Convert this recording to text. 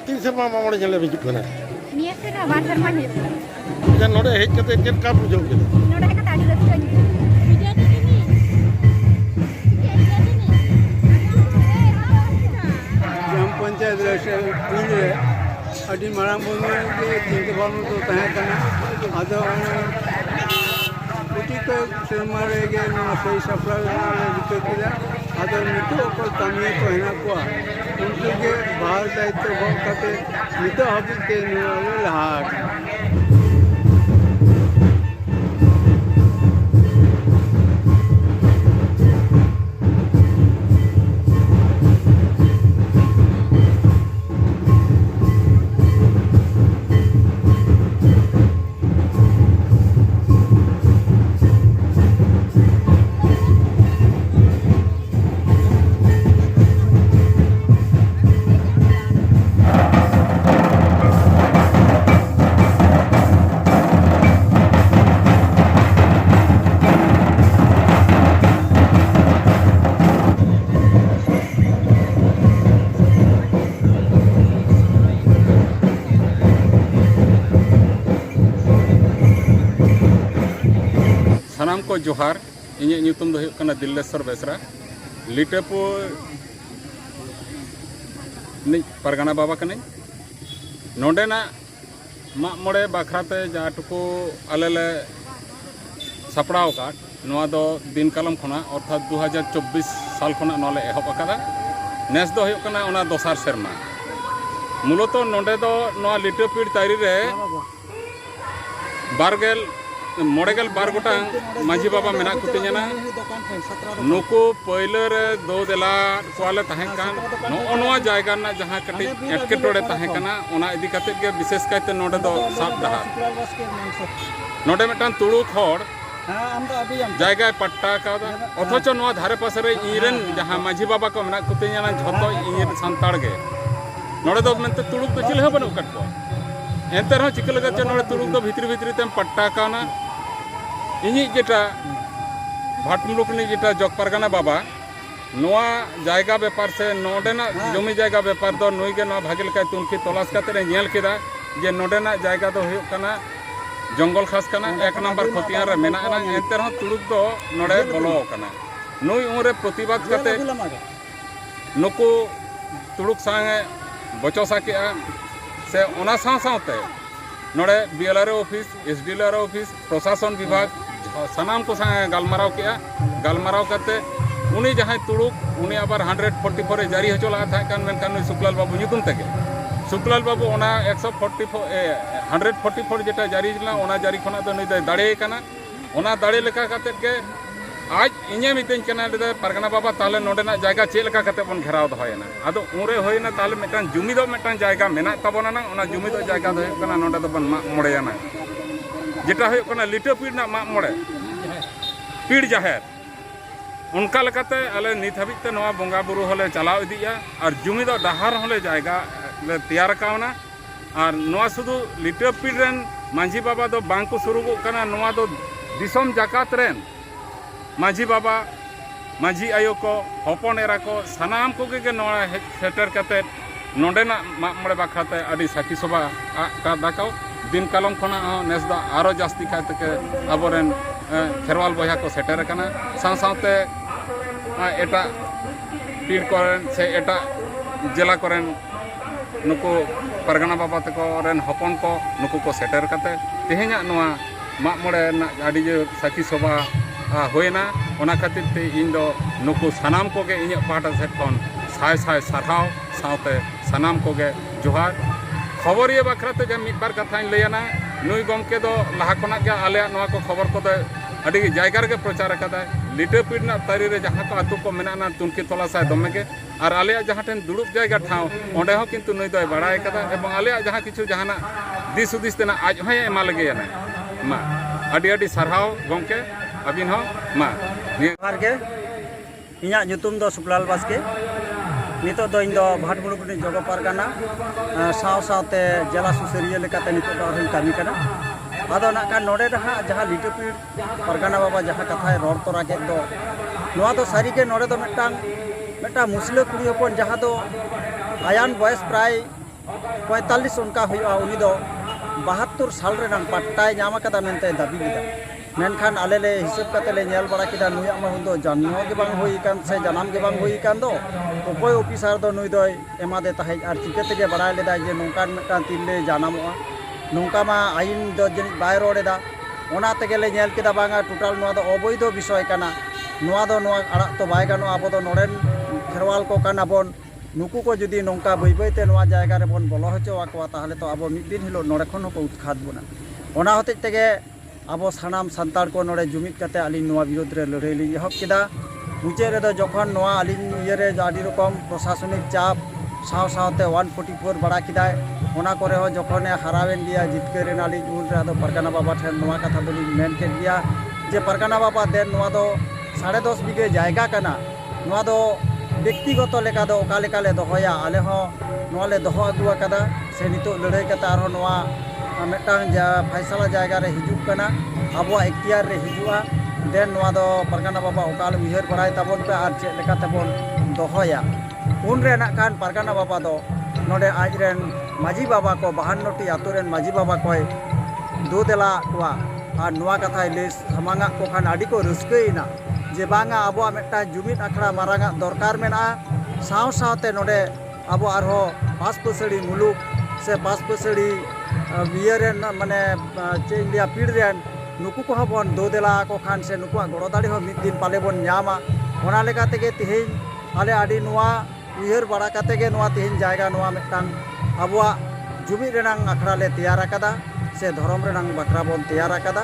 तीन सेरमा मामले चले बिजुक कना निया से ना बार शर्मा है जन नोडे हेज कते चेक का बुझो के नोडे का ताड़ी रस्ता बिजा दे नी ग्राम पंचायत रे अडी मारांग बोलने के चिंता भावना तो तय करना आदो उठी को शर्मारे के ना सही सफल विकेट किया आदो नितो को कमी को है ना को उनके के बाहर दायित्व बहुत करते नितो हबी के लाट सानाम को जोहार इᱧᱟᱹᱜ ᱧᱩᱛᱩᱢ ᱫᱚ ᱦᱩᱭᱩᱜ ᱠᱟᱱᱟ ᱫᱤᱞᱞᱮᱥᱥᱚᱨ ᱵᱮᱥᱨᱟ ᱞᱤᱴᱟᱹᱯᱩᱨ ᱯᱟᱨᱜᱟᱱᱟ ᱵᱟᱵᱟ ᱠᱟᱹᱱᱟᱹᱧ ᱱᱚᱰᱮᱱᱟᱜ ᱢᱟᱜ ᱢᱚᱬᱮ ᱵᱟᱠᱷᱨᱟᱛᱮ ᱡᱟᱦᱟᱸ ᱴᱩᱠᱩ ᱟᱞᱮ ᱞᱮ ᱥᱟᱯᱲᱟᱣ ᱟᱠᱟᱫ ᱱᱚᱣᱟ ᱫᱚ ᱫᱤᱱ ᱠᱟᱞᱚᱢ ᱠᱷᱚᱱᱟᱜ ᱚᱨᱛᱷᱟᱛ 2024 ᱥᱟᱞ ᱠᱷᱚᱱᱟᱜ ᱱᱚᱣᱟ ᱞᱮ ᱮᱦᱚᱵ ᱟᱠᱟᱫᱟ ᱱᱮᱥ ᱫᱚ ᱦᱩᱭᱩᱜ ᱠᱟᱱᱟ ᱚᱱᱟ ᱫᱚᱥᱟᱨ ᱥᱮᱨᱢᱟ ᱢᱩᱞᱚᱛᱚ ᱱᱚᱰᱮ ᱫᱚ ᱱᱚᱣᱟ ᱞᱤᱴᱟᱹᱯᱤᱲ ᱛᱟᱹᱨᱤ ᱨᱮ मोड़ेगल बार गोटांग माझी बाबा मेना कुतिना नुकु पहले रे दो देला कोले तहकान नोआ जायगा ना जहां कटी एटकेटोड़े तहकाना ओना इदी कते के विशेष कायते नोडे दो साब दहा नोडे मेटान तुड़ुक होड़ जायगा पट्टा कादा अथच नोआ धारे पासे रे इरेन जहां माझी बाबा को मेना कुतिना झतो इन संताड़ गे नोडे दो मेनते तुड़ुक तो चिल्ह बनु कटको एंतर हो चिकल गचे नोडे तुड़ुक दो भितरी भितरी तेम पट्टा काना इन्हीं जेटा भाटमुलुकनी जेटा जग पारगाना बाबा नोआ जायगा व्यापार से नोडेना जमी जायगा व्यापार दो नुई के नोआ भागे लेका तुनकी तलाश काते नेल केदा जे नोडेना जायगा दो हुयुक काना जंगल खास काना एक नंबर खतियान रे मेनाना एंते रह तुड़ुक दो नोडे बोलो काना नुई उरे प्रतिवाद काते नुकु तुड़ुक सांगे बचोसा केआ से ओना साथे नोड़े बीएलआरओ ऑफिस एसडीएलआर ऑफिस प्रशासन विभाग सानाम को संगे गालमाराव के गालमाराव करते उनी जहां तुड़ुक उनी आबार 144 जारी हचोला था शुक्लाल बाबू नुतुम तके शुक्लाल बाबू ओना 144 जेटा जारी ओना जारी खना दो नुई दाड़े काना ओना दाड़े लेका करते के आज इने मितें कना पारगाना बाबा ताले नोडेना जायगा चेक लेका करते बन घेराव दहयना आदो उरे होयना ताले मेटान जुमी दो मेटान जायगा मेना तबना ना ओना जुमी दो जायगा दो कना नोडे दो बन माग मोड़ेयाना जेटा होय कना लिटापीड़ ना माग मोड़े पीड़ जाहेर उनका लेकाते आले नित हाबिते नोआ बंगा बुरु होले चलाव इदिया और जुमी दो डाहार होले जायगा ले तैयार कावना और नोआ सुदु लिटापीड़ रेन मांझी बाबा दो बांग को शुरू कना नोआ दो दिसम जाकात रेन माझी बाबा माझी आयो को हपन एरा को सानाम को के नोड़ा सेटर कते नोडेना माग मोड़े बाखराते आदि साखी सभा का दाकाव दिन कालम खना नेस दा आरो जास्ती खाते के अबोरेन खेरवाल बया को सेटर कना साथे एटा पीर कोरेन से एटा जिला कोरेन नुको पारगाना बाबा तको रेन हपन को नुको को सेटर कते तेहेना नोआ माग मोड़े ना आदि साखी सभा होना ओना खातिर ते इन दो नुकु सानाम को गे इᱧ पाटा सेट खन साय साय साराव साथे सानाम को गे जोहार खबरिया बाखराते जे मिद बार कथाñ लैयाना नुई गमके दो लहा खना के आले नोआ को खबर को दो अडी जायगा रे प्रचार कदा लिटापीड़ ना तारी रे जहां को आतु को मेना तुनकी तलासाय दमे के और आले जहां ठेन दुड़ुब जायगा ठाव ओंडे हो किंतु नुई दो बाड़ाय कदा एवं आले जहां किछु जहाना दिस उदिस तेना आज होय एमा लगेयाना मा अडी अडी साराव गमके अबिन हो मा जोहार के इᱧᱟᱹᱜ ᱧᱩᱛᱩᱢ ᱫᱚ ᱥᱩᱠᱞᱟᱞ ᱵᱟᱥᱠᱮ ᱱᱤᱛᱚᱜ ᱫᱚ ᱤᱧ ᱫᱚ ᱵᱷᱟᱴᱢᱩᱞᱩᱠᱱᱤ ᱡᱚᱜᱚ ᱯᱟᱨᱜᱟᱱᱟ साथे जिला सुसरिया लेकाते नितोग दो आरहूँ कामी कना आदो नाकान नोडे दो हां जहां लिटापीड़ पारगाना बाबा जहां कथाय रड़ तोरा केद दो नोआ दो सारी के नोडे दो मिटांग मुसला कुड़ी हपन जहां दो आयान बयस प्राय 45 उनका हुआ उनी दो 72 साल रेनांग पट्टाय नाम कदा मेनते दाबी लेदा मेनखान आले ले हिसाब कते ले नेल बड़ा किदा नुया मा हुंदो जन्म के बांग होई कान से जन्म के बांग होई कान दो ओकोय ऑफिसर दो नुई दो एमा दे ताहे आर चिकेते के बड़ा लेदा जे नोंकान मेटान तिले जानामोआ नोंका मा आईन दो जनि बाय रोडेदा ओना तेगे ले नेल केदा बांगा टोटल नोआ दो अबैध विषय काना नोआ दो नोआ आड़ा तो बाय गानो आबो दो नोडेन खेरवाल को काना बोन नुकु को जुदी नोंका बई बईते नोआ जायगा रे बोन बोलो हचो आकवा ताहले तो आबो मिद दिन हिलो नोडे खन को उत्खात बोना ओना होते तेगे आबो सानाम संतार को नोडे जुमिद कते आलिन नोआ विरोध रे लड़ाई लिन एहब केदा मुचे रे दो जखन नोआ आलिन इये रे आदि रकम प्रशासनिक चाप साव सावते 144 बड़ा किदाय ओना करे हो जखने हारावेन गया जितकेरेन आलिन उन रे दो परगना बाबा ठेन नोआ कथा दोलिन मेन के गया जे परगना बाबा देन नोआ दो 10.5 बिघे जायगा कना नोआ दो व्यक्तिगत लेका दो ओका लेका ले दोहया आले हो नोआ ले दोहो अगु आकादा से नितो लड़ाई कता आरो नोआ मेटांग जा फैसला जायगा रे हिजुक कना आबो इख्तियार रे हिजुआ देन नोआ दो परगना बाबा ओकाल उयहर बड़ाय ताबोन पे आर चे लेका ताबोन दोहया उन रे ना कान परगना बाबा दो नोडे आज रेन माजी बाबा को 52टी आतो रेन माजी बाबा कोय दो देला कोआ आर नोआ कथा ले समांगा को खान आडी को रस्कैना जे बांगा आबो मेटा जुमिद आखड़ा मारांगा दरकार मेना साव सावते नोडे आबो आरो पास पसड़ी मुलुक से पास पसड़ी बियरेन माने चे इंडिया पीड़ रेन नुकु को हबन दो देला को खान से नुकुआ गड़ो दाड़ी हो मिद दिन पाले बोन न्यामा ओना लेका तेगे तिहिन आले आडी नोआ उयहर बड़ा काते गे नोआ तिहिन जायगा नोआ मेटांग आबोआ जुमिद रेनांग आखड़ा ले तैयार आकादा से धर्म रेनांग बाखरा बोन तैयार आकादा